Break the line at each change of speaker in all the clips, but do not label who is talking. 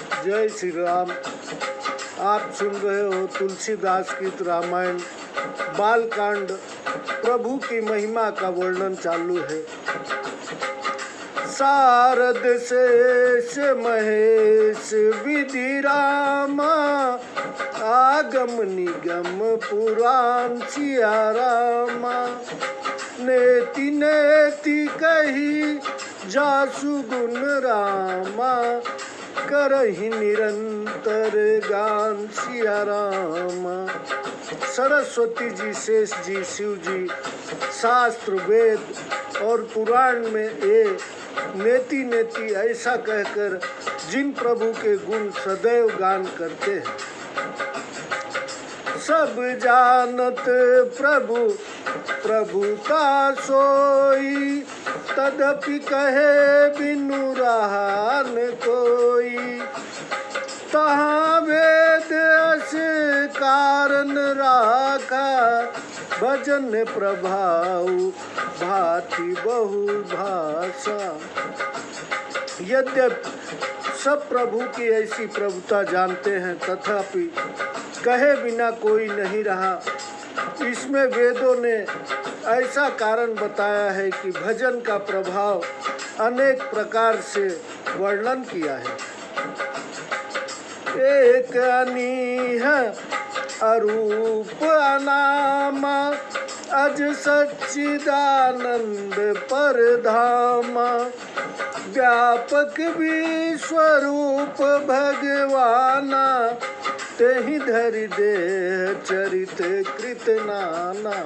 जय श्री राम। आप सुन रहे हो तुलसीदास की रामायण बालकांड। प्रभु की महिमा का वर्णन चालू है। शारद शेष महेश विधि रामा, आगम निगम पुराण सिया रामा। नेति नेति कही जासु गुण रामा, करहि निरंतर गान सिया रामा। सरस्वती जी, शेष जी, शिव जी शास्त्र वेद और पुराण में ये नेति नेति ऐसा कहकर जिन प्रभु के गुण सदैव गान करते हैं। सब जानत प्रभु प्रभु का सोई, तदपि कहे बिनु रहा न कोई। तहाँ वेद अस कारण राखा, भजन प्रभाव भांति बहु भाषा। यद्यपि सब प्रभु की ऐसी प्रभुता जानते हैं, तथापि कहे बिना कोई नहीं रहा। इसमें वेदों ने ऐसा कारण बताया है कि भजन का प्रभाव अनेक प्रकार से वर्णन किया है। एक अनीह अरूप अनामा, अज सच्चिदानंद परधामा। व्यापक विश्वरूप भगवाना, तेहि धरि देह चरित कृत नाना।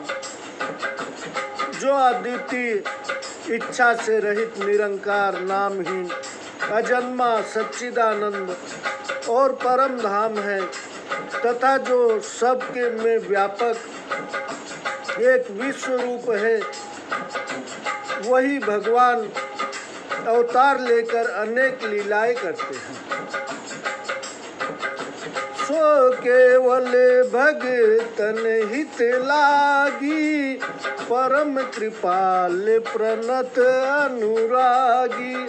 जो अद्वितीय इच्छा से रहित निरंकार नामहीन अजन्मा सच्चिदानंद और परम धाम है, तथा जो सबके में व्यापक एक विश्व रूप है, वही भगवान अवतार लेकर अनेक लीलाएं करते हैं। सो केवल भगतन हित लागी, परम कृपाल प्रणत अनुरागी।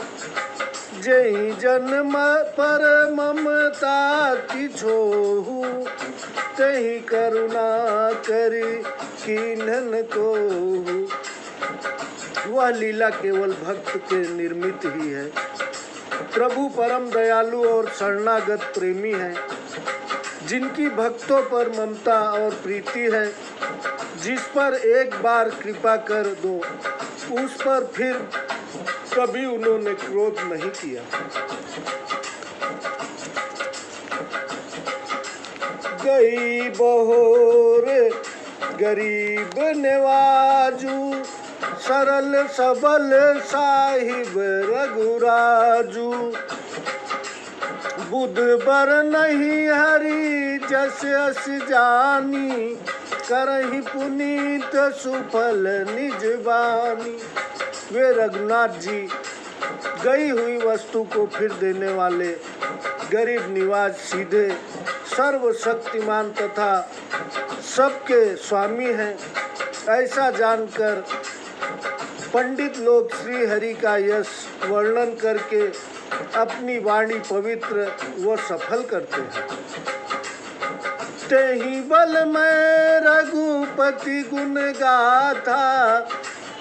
जय जन्म पर ममता तिछोहु, तहि करुणा करी कीन्हन कोहु। वह लीला केवल भक्त के निर्मित ही है। प्रभु परम दयालु और शरणागत प्रेमी है, जिनकी भक्तों पर ममता और प्रीति है। जिस पर एक बार कृपा कर दो, उस पर फिर कभी उन्होंने क्रोध नहीं किया। गई बहोर गरीब नवाजू, सरल सबल साहिब रघुराजू। बुध बर नहीं हरि जस अस जानी, करहि पुनीत सुफल निज बानी। वे रघुनाथ जी गई हुई वस्तु को फिर देने वाले गरीब निवाज सीधे सर्वशक्तिमान तथा सबके स्वामी हैं। ऐसा जानकर पंडित लोग श्री हरि का यश वर्णन करके अपनी वाणी पवित्र व सफल करते हैं। तेहि बल में रघुपति गुण गाथा,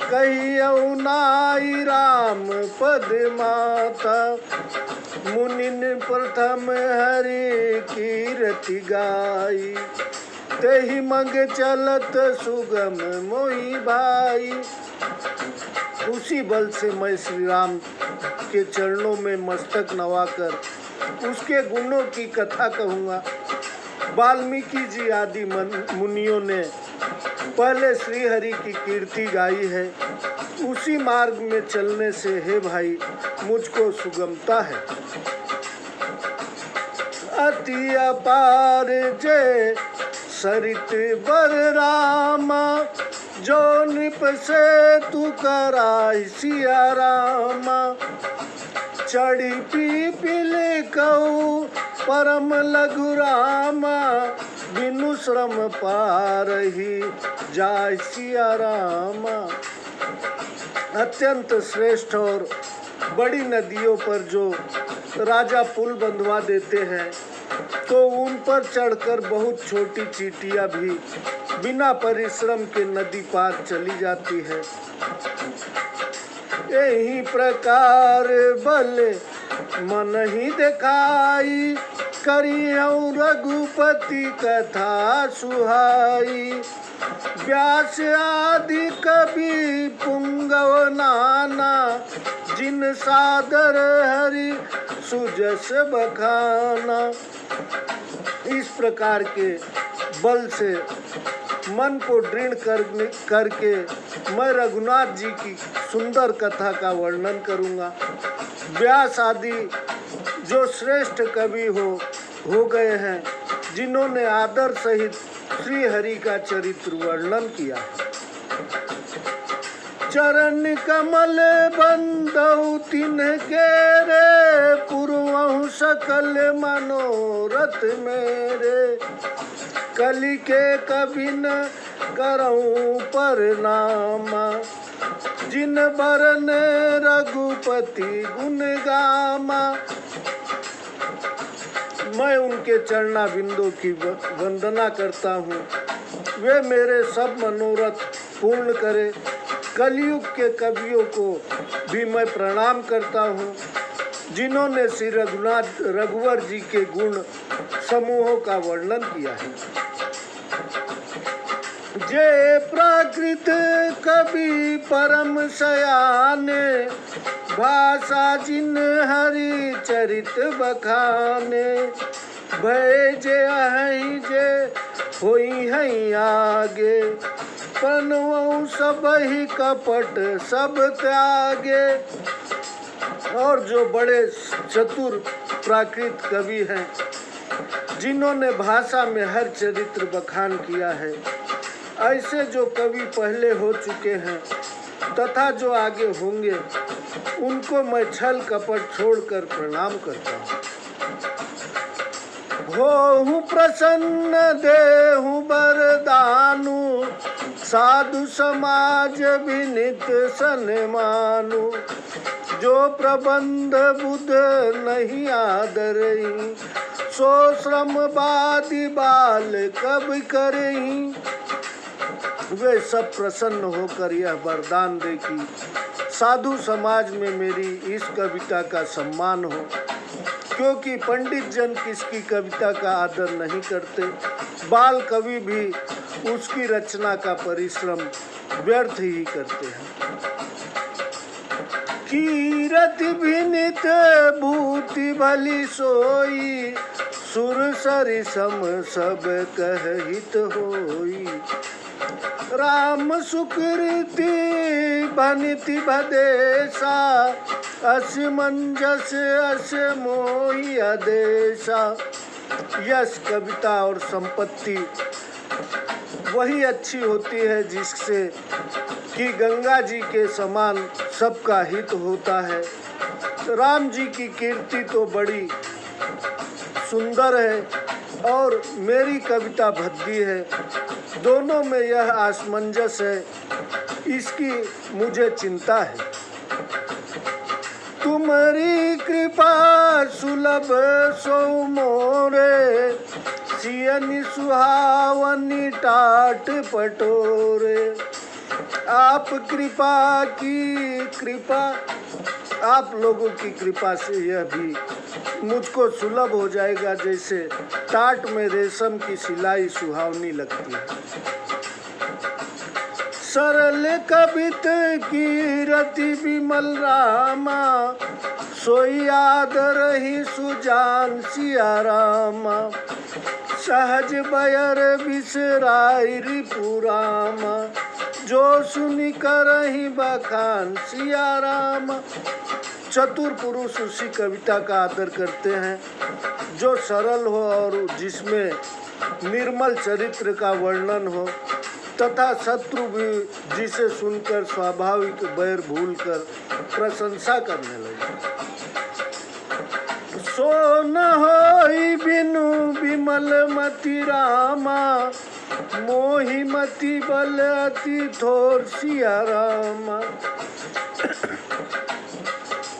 कहियौ नाई राम पद माता। मुनिन प्रथम हरि कीरति गाई, तेहि मंग चलत सुगम मोहि भाई। उसी बल से मैं श्री राम के चरणों में मस्तक नवाकर उसके गुणों की कथा कहूँगा। वाल्मीकि जी आदि मुनियों ने पहले श्री हरि की कीर्ति गाई है। उसी मार्ग में चलने से हे भाई मुझको सुगमता है। अति अपार जय सरित बर रामा, जो नृप से तू कराई सिया रामा। चढ़ी पीपिल कहू परम लघु रामा, बिनु श्रम पारही जाय सिया रामा। अत्यंत श्रेष्ठ और बड़ी नदियों पर जो राजा पुल बंधवा देते हैं तो उन पर चढ़कर बहुत छोटी चींटियां भी बिना परिश्रम के नदी पार चली जाती है। यही प्रकार बल मन ही दिखाई, करियौ रघुपति कथा सुहाई। व्यास आदि कवि पुंगव नाना, जिन सादर हरि सुजस बखाना। इस प्रकार के बल से मन को दृढ़ करके मैं रघुनाथ जी की सुंदर कथा का वर्णन करूँगा। व्यास आदि जो श्रेष्ठ कवि हो गए हैं, जिन्होंने आदर सहित श्री हरि का चरित्र वर्णन किया। चरण कमल बंदौ तिनके रे, पूर्वहु सकल मनोरथ मेरे। कलि के कभी न करऊं प्रणामा, जिन बरन रघुपति गुण गामा। मैं उनके चरणा बिंदु की वंदना करता हूँ, वे मेरे सब मनोरथ पूर्ण करे। कलयुग के कवियों को भी मैं प्रणाम करता हूँ, जिन्होंने श्री रघुवर जी के गुण समूहों का वर्णन किया है। जय प्राकृत कवि परम सयाने, भाषा जिन हरि चरित बखाने। भय जे अहि जे होई हैं आगे, पनवऊ सब ही कपट सब त्यागे। और जो बड़े चतुर प्राकृत कवि हैं, जिन्होंने भाषा में हर चरित्र बखान किया है, ऐसे जो कवि पहले हो चुके हैं तथा जो आगे होंगे, उनको मैं छल कपट छोड़कर प्रणाम करता हूँ। होहु प्रसन्न देहु बरदानु, साधु समाज विनित सन्मानु। जो प्रबंध बुध नहीं आदरही, सो श्रम बादि बाल कब करही। वे सब प्रसन्न होकर यह वरदान दे कि साधु समाज में मेरी इस कविता का सम्मान हो, क्योंकि पंडित जन किसकी कविता का आदर नहीं करते, बाल कवि भी उसकी रचना का परिश्रम व्यर्थ ही करते हैं। कीरति विनित भूति भली सोई, सुर सरि सम सब कहहित होई। राम सुकृति बनिति भदेशा, अस मंजस अस मोहि आदेशा। यश कविता और संपत्ति वही अच्छी होती है जिससे कि गंगा जी के समान सबका हित होता है। राम जी की कीर्ति तो बड़ी सुंदर है और मेरी कविता भद्दी है, दोनों में यह आसमंजस है, इसकी मुझे चिंता है। तुम्हारी कृपा सुलभ सो मोरे, सियनि सुहावनी टाट पटोरे। आप कृपा की कृपा, आप लोगों की कृपा से यह भी मुझको सुलभ हो जाएगा, जैसे टाट में रेशम की सिलाई सुहावनी लगती है। सरल कवित की रति विमल रामा, सोई आदर ही सुजान सिया रामा। सहज बयर बिसराई रिपुरामा, जो सुनि करहि बखान सिया रामा। चतुर पुरुष उसी कविता का आदर करते हैं जो सरल हो और जिसमें निर्मल चरित्र का वर्णन हो, तथा शत्रु भी जिसे सुनकर स्वाभाविक बैर भूलकर प्रशंसा करने लगे। सो न होई बिनु विमल मति रामा, मोहि मति बल अति थोर सिया रामा।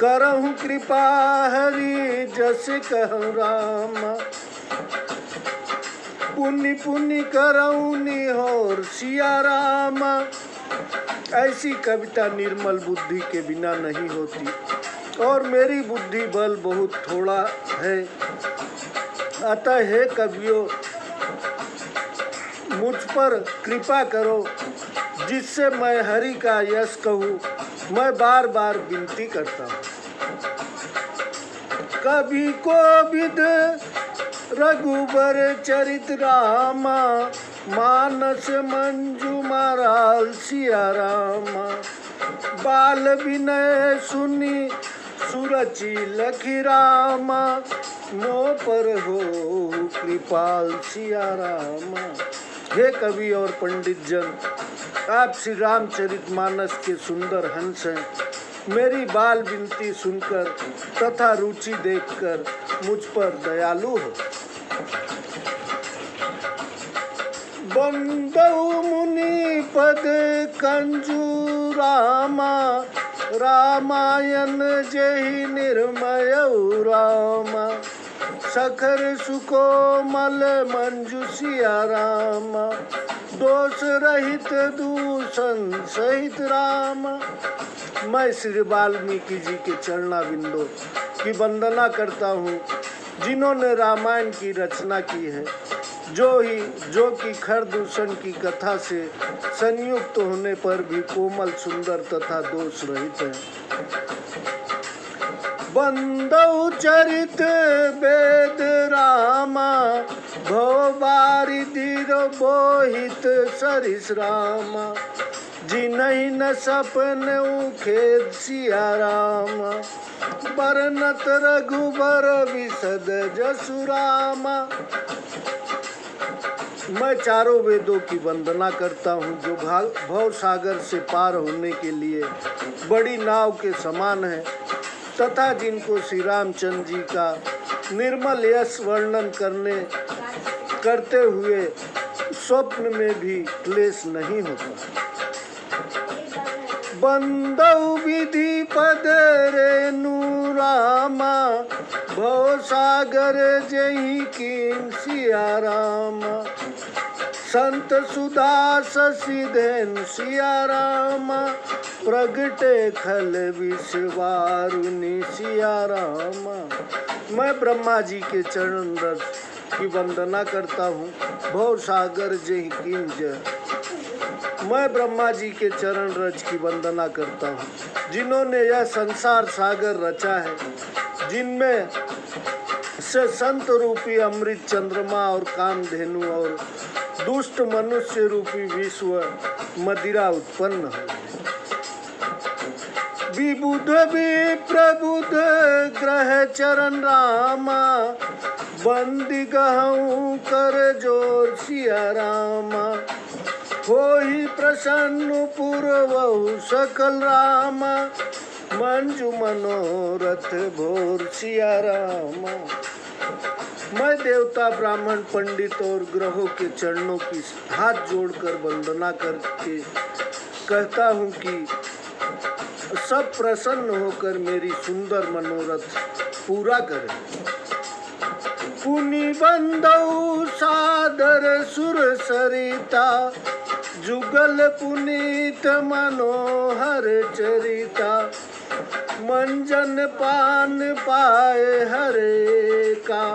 करहु कृपा हरि जस कहु रामा। पुनि पुनि करहु निहोर सिया रामा। ऐसी कविता निर्मल बुद्धि के बिना नहीं होती, और मेरी बुद्धि बल बहुत थोड़ा है। अतः हे कवियों, मुझ पर कृपा करो, जिससे मैं हरि का यश कहूँ। मैं बार बार विनती करता हूँ। कभी कोविद रघुबर चरित रामा। मानस मंजू माराल सिया रामा। बाल विनय सुनी सुरचि लखी रामा। मो पर हो कृपाल सिया रामा। हे कवि और पंडित जन, आप श्री रामचरितमानस के सुंदर हंस हैं। मेरी बाल विनती सुनकर तथा रुचि देखकर मुझ पर दयालु हो। बंदौ मुनि पद कंजू रामा। रामायण जहि निर्मयौ रामा। सखर सुकोमल मंजू सिया रामा। दोष रहित दूषण सहित रामा। मैं श्री वाल्मीकि जी के चरणाविंदों की वंदना करता हूँ, जिन्होंने रामायण की रचना की है, जो कि खर दूषण की कथा से संयुक्त होने पर भी कोमल, सुंदर तथा दोष रहित है। बंदौ चरित वेद रामा। भव बारिधि बोहित सरिस रामा। जिन्हि न सपन खेद सिया रामा। बरनत रघुबर विशद जसु रामा। मैं चारों वेदों की वंदना करता हूँ, जो भव सागर से पार होने के लिए बड़ी नाव के समान है, तथा जिनको श्री रामचंद्र जी का निर्मल यश वर्णन करते हुए स्वप्न में भी क्लेश नहीं होता। बंदौ विधि पद रेणु रामा। भव सागर जहि कीन सिया रामा। संत सुधा शशिधेन सिया रामा। प्रगटे खल विषवारुनि सिया रामा। मैं ब्रह्मा जी के चरण रज की वंदना करता हूँ। भव सागर जहि कीन जय। मैं ब्रह्मा जी के चरण रज की वंदना करता हूँ, जिन्होंने यह संसार सागर रचा है, जिनमें से संत रूपी अमृत, चंद्रमा और कामधेनु और दुष्ट मनुष्य रूपी विश्व मदिरा उत्पन्न हो। विबुध विप्रबुध ग्रह चरण रामा। बंदी गहूँ कर जोर सिया रामा। होहि प्रसन्न पूर्वहु सकल रामा। मंजू मनोरथ भोर सिया रामा। मैं देवता, ब्राह्मण, पंडित और ग्रहों के चरणों की हाथ जोड़कर वंदना करके कहता हूँ कि सब प्रसन्न होकर मेरी सुंदर मनोरथ पूरा करें। पुनि बंदौ सादर सुर सरिता। जुगल पुनीत मनोहर चरिता। मंजन पान पाए हरे का।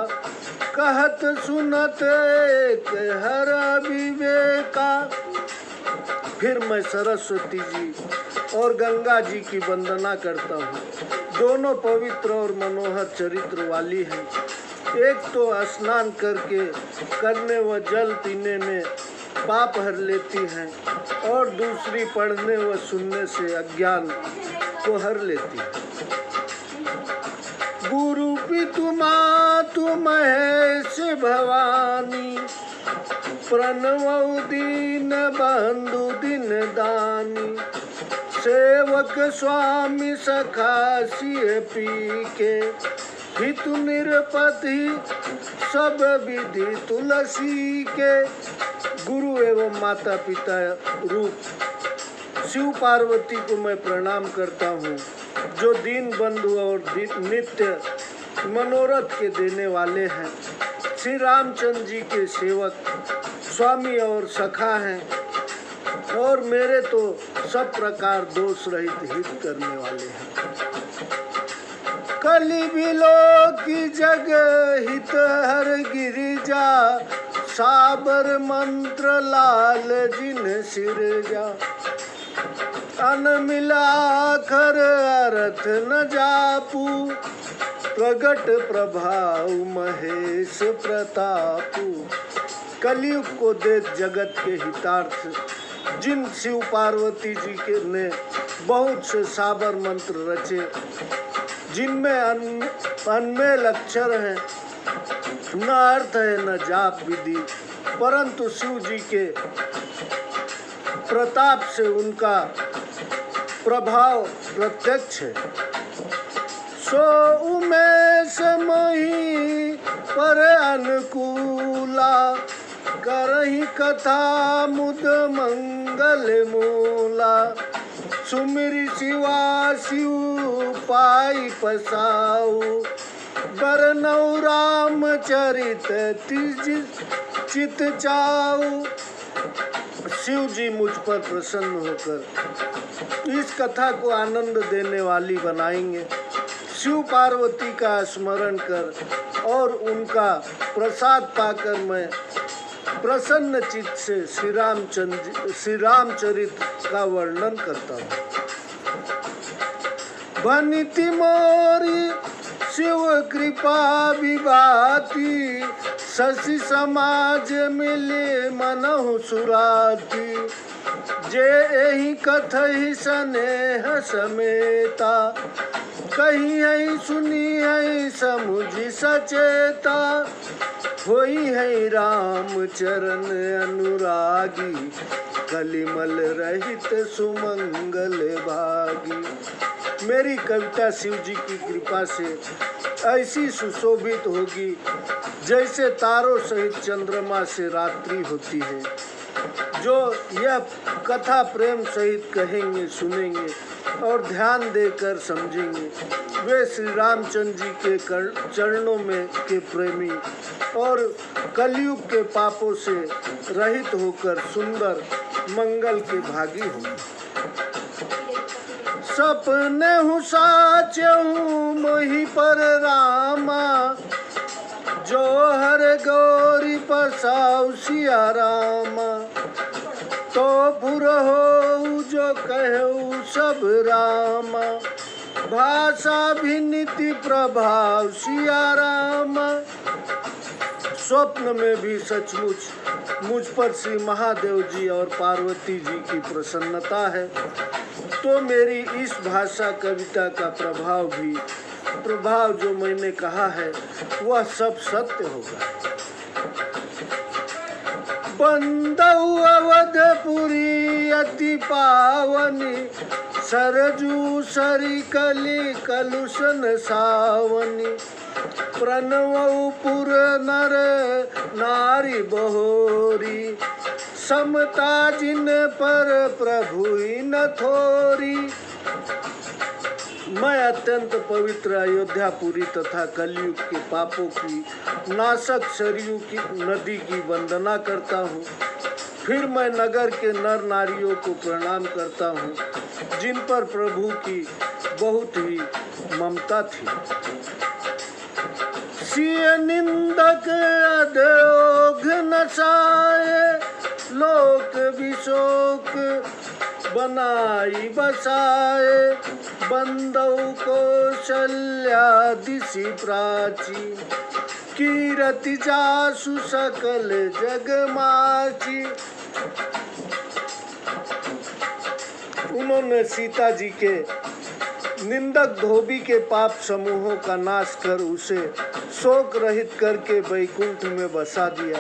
कहत सुनत एक हर विवेका। फिर मैं सरस्वती जी और गंगा जी की वंदना करता हूँ। दोनों पवित्र और मनोहर चरित्र वाली हैं। एक तो स्नान करने व जल पीने में पाप हर लेती हैं, और दूसरी पढ़ने व सुनने से अज्ञान को हर लेती है। गुरु पितु मातु महेश भवानी। प्रणवौ दीन बंधु दिन दानी। सेवक स्वामी सखा सिय पी के। हितु निरपति सब विधि तुलसी के। गुरु एवं माता पिता रूप शिव पार्वती को मैं प्रणाम करता हूँ, जो दीन बंधु और नित्य मनोरथ के देने वाले हैं। श्री रामचंद्र जी के सेवक स्वामी और सखा हैं और मेरे तो सब प्रकार दोष रहित हित करने वाले हैं। कलि बिलो की जग हित हर गिरिजा, साबर मंत्र लाल जिन सिरजा। अन मिला खर अर्थ न जापू, प्रगट प्रभाव महेश प्रतापू। कलयुग को देख जगत के हितार्थ जिन शिव पार्वती जी के ने बहुत से साबर मंत्र रचे, जिनमें अनमेल अक्षर है, न अर्थ है न जाप विधि, परंतु शिव जी के प्रताप से उनका प्रभाव प्रत्यक्ष है। सो उमेश मही पर अनुकूला, करही कथा मुद मंगल मूला। सुमिरि शिवा शिव पाई पसाऊ, बरनऊ राम चरित तिज चित चाऊ। शिव जी मुझ पर प्रसन्न होकर इस कथा को आनंद देने वाली बनाएंगे। शिव पार्वती का स्मरण कर और उनका प्रसाद पाकर मैं प्रसन्न चित्त से श्री रामचरित का वर्णन करता हूँ। भनिति मोरी शिव कृपा विभाति, शशि समाज मिले मनहु सुराती। जे एहि कथहि स्नेह समेता, कही है सुनी है समुझ सचेता। होई है राम चरण अनुरागी, कलिमल रहित सुमंगल भागी। मेरी कविता शिव जी की कृपा से ऐसी सुशोभित होगी जैसे तारों सहित चंद्रमा से रात्रि होती है। जो यह कथा प्रेम सहित कहेंगे, सुनेंगे और ध्यान देकर समझेंगे, वे श्री रामचंद्र जी के चरणों में के प्रेमी और कलयुग के पापों से रहित होकर सुंदर मंगल के भागी होंगे। सपने हूँ साचहूँ मोहि पर रामा, जो हर गौरी पसाऊ सिया रामा। तो पुर हो जो कहू सब रामा, भाषा भी नीति प्रभाव सिया रामा। स्वप्न में भी सचमुच मुझ पर श्री महादेव जी और पार्वती जी की प्रसन्नता है, तो मेरी इस भाषा कविता का प्रभाव जो मैंने कहा है वह सब सत्य होगा। बंदऊ अवधपुरी अति पावनी, सरजू सरी कली कलुषन सावनी। प्रणवऊ पुर नर नारी बहोरी, समता जिन पर प्रभु न थोरी। मैं अत्यंत पवित्र अयोध्यापुरी तथा कलयुग के पापों की नाशक सरयू की नदी की वंदना करता हूँ। फिर मैं नगर के नर नारियों को प्रणाम करता हूँ, जिन पर प्रभु की बहुत ही ममता थी। सिय निंदक अधोघ नसाए, लोक विशोक बनाई बसाए। बंदऊ कौशल्या दिशि प्राची, कीरति जासु सकल जग माची। उन्होंने सीता जी के निंदक धोबी के पाप समूहों का नाश कर उसे शोक रहित करके वैकुंठ में बसा दिया।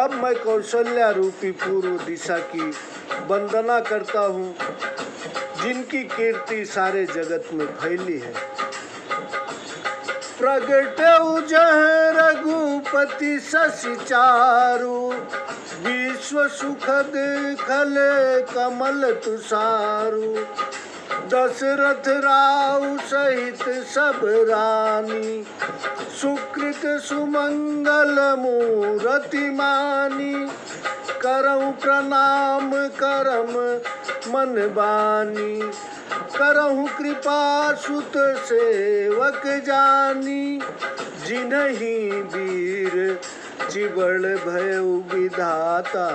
अब मैं कौशल्या रूपी पूर्व दिशा की वंदना करता हूँ, जिनकी कीर्ति सारे जगत में फैली है। प्रगट उजह रघुपति शशि चारु, विश्व सुखद खल कमल तुषारु। दशरथ राव सहित सब रानी, सुकृत सुमंगल मूरति मानी, करऊं प्रणाम करम मन बानी, करहु कृपा सुत सेवक जानी, जिन्हीं वीर चिबड़ भयउ विधाता,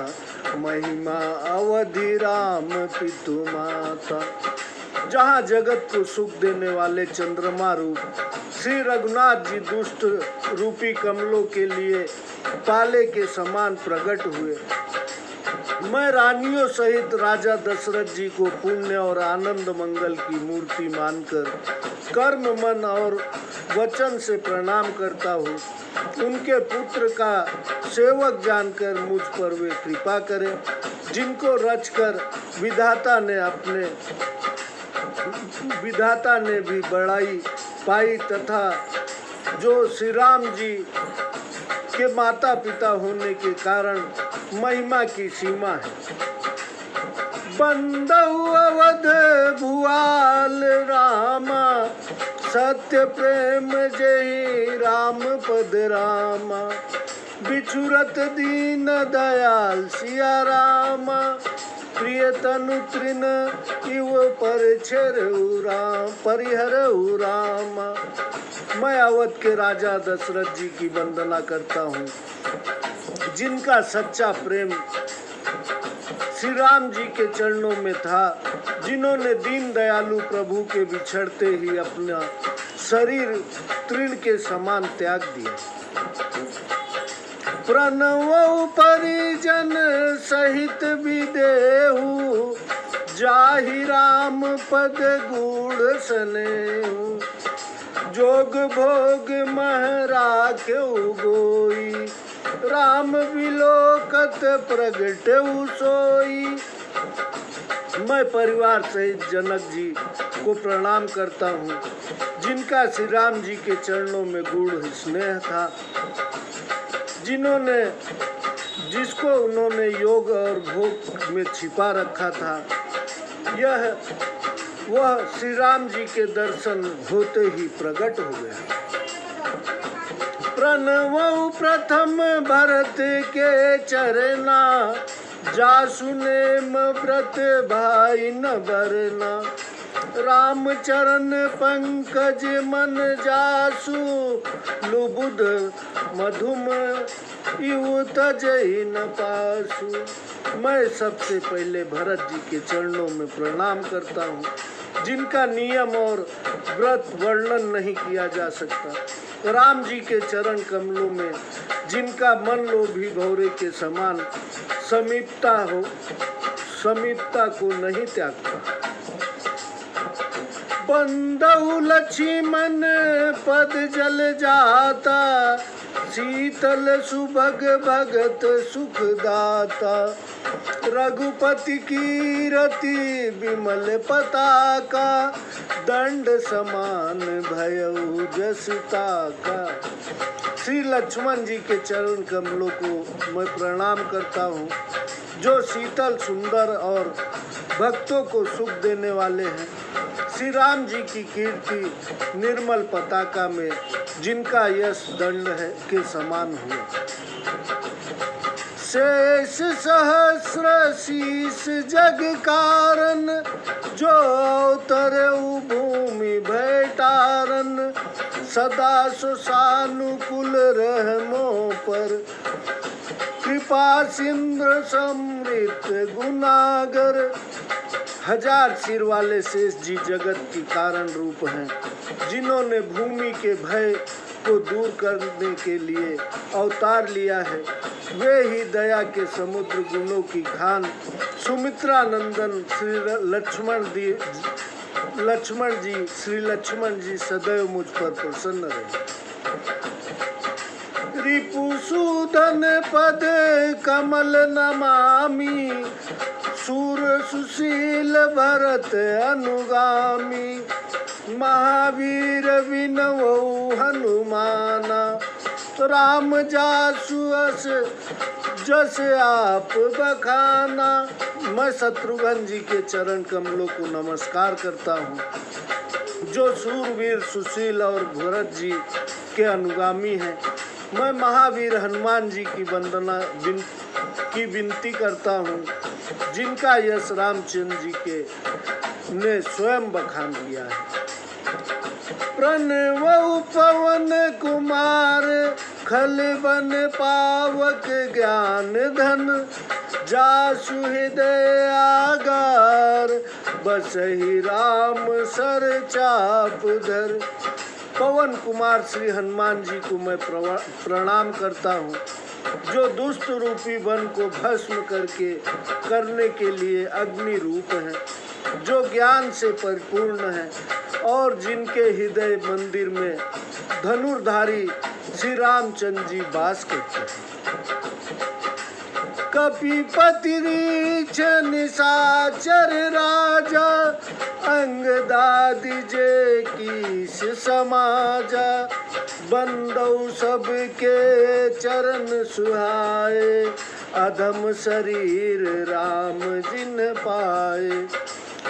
महिमा अवधि राम पितु माता। जहाँ जगत को सुख देने वाले चंद्रमा रूप श्री रघुनाथ जी दुष्ट रूपी कमलों के लिए पाले के समान प्रकट हुए, मैं रानियों सहित राजा दशरथ जी को पुण्य और आनंद मंगल की मूर्ति मानकर कर्म मन और वचन से प्रणाम करता हूँ। उनके पुत्र का सेवक जानकर मुझ पर वे कृपा करें, जिनको रचकर विधाता ने भी बड़ाई पाई, तथा जो श्री राम जी के माता पिता होने के कारण महिमा की सीमा है। बंदउ अवध भुआल रामा, सत्य प्रेम जय राम पद रामा, बिछुरत दीन दयाल सिया रामा, प्रिय तनु तृण इव परिहरऊ रामा। मैं अवध के राजा दशरथ जी की वंदना करता हूँ, जिनका सच्चा प्रेम श्री राम जी के चरणों में था, जिन्होंने दीन दयालु प्रभु के बिछड़ते ही अपना शरीर तृण के समान त्याग दिया। प्रणवौ परिजन सहित विदेहु, जाहि राम पद गूढ़ सनेहु, जोग भोग मह राख्यउ गोई, राम विलोकत प्रगटउ सोई। मैं परिवार सहित जनक जी को प्रणाम करता हूँ, जिनका श्री राम जी के चरणों में गूढ़ स्नेह था, जिसको उन्होंने योग और भोग में छिपा रखा था। वह श्री राम जी के दर्शन होते ही प्रकट हो गया। प्रणवउ प्रथम भरत के चरना, जासु नेम व्रत भाई न बरना, राम चरण पंकज मन जासु, लुबुध मधुम इउ तजहि न पासु। मैं सबसे पहले भरत जी के चरणों में प्रणाम करता हूँ, जिनका नियम और व्रत वर्णन नहीं किया जा सकता। राम जी के चरण कमलों में जिनका मन लोभी भौरे के समान समीपता को नहीं त्यागता। बंदउ लक्ष्मण पद जल जाता, शीतल सुभग भगत सुख दाता, रघुपति की रति विमल पताका, दंड समान भयउ जसता का। श्री लक्ष्मण जी के चरण कमलों को मैं प्रणाम करता हूँ, जो शीतल सुंदर और भक्तों को सुख देने वाले हैं। श्री राम जी की कीर्ति निर्मल पताका में जिनका यश दंड है के समान हुआ। शेष सहस्र शीस जग कारण, जो अवतरउ भूमि भैटारन, सदा सुसानुकूल रहमो पर, कृपा सिंद्र समृत गुनागर। हजार सिर वाले शेष जी जगत की कारण रूप हैं, जिन्होंने भूमि के भय को दूर करने के लिए अवतार लिया है। वे ही दया के समुद्र गुणों की खान, सुमित्रा नंदन श्री लक्ष्मण जी सदैव मुझ पर प्रसन्न रहे। रिपुसूदन पद कमल नमामि, सूर सुशील भरत अनुगामी, महावीर विनवौ हनुमाना, राम जासु अस जस आप बखाना, मैं शत्रुघ्न जी के चरण कमलों को नमस्कार करता हूँ, जो सूरवीर सुशील और भरत जी के अनुगामी हैं। मैं महावीर हनुमान जी की विनती करता हूँ, जिनका यश रामचंद्र जी के ने स्वयं बखान किया है। प्रणव पवन कुमार खल बन पावक ज्ञान धन, जासु हृदय आगार बसहि राम सर चाप धर। पवन कुमार श्री हनुमान जी को मैं प्रणाम करता हूँ, जो दुष्ट रूपी वन को भस्म करने के लिए अग्नि रूप हैं, जो ज्ञान से परिपूर्ण है और जिनके हृदय मंदिर में धनुर्धारी श्री रामचंद्र जी वास करते हैं। कपिपति रीछ निशाचर राजा, अंगदादि जे कीस समाजा, बंदौ सबके चरण सुहाए, अधम शरीर राम जिन पाए।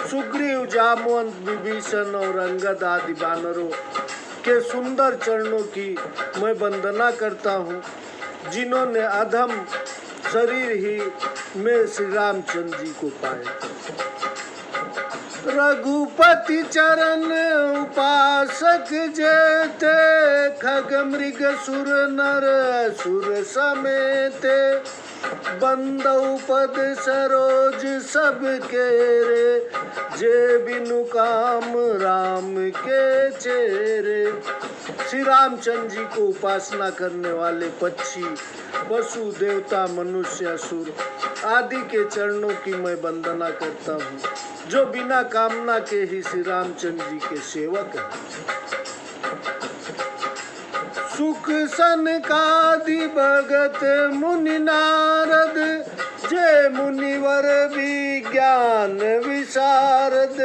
सुग्रीव, जामवंत, विभीषण और अंगद आदि वानरों के सुंदर चरणों की मैं वंदना करता हूँ, जिन्होंने अधम शरीर ही में श्री रामचंद्र जी को पाए। रघुपति चरण उपासक जेते, खग मृग सुर नर असुर समेते, बंदौ पद सरोज सब केरे, जे बिनु काम राम के चेरे। श्री रामचंद्र जी को उपासना करने वाले पक्षी, पशु, देवता, मनुष्य, असुर आदि के चरणों की मैं वंदना करता हूँ, जो बिना कामना के ही श्री रामचंद्र जी के सेवक हैं। सुख सनकादि भगत मुनि नारद, जे मुनिवर विज्ञान विशारद,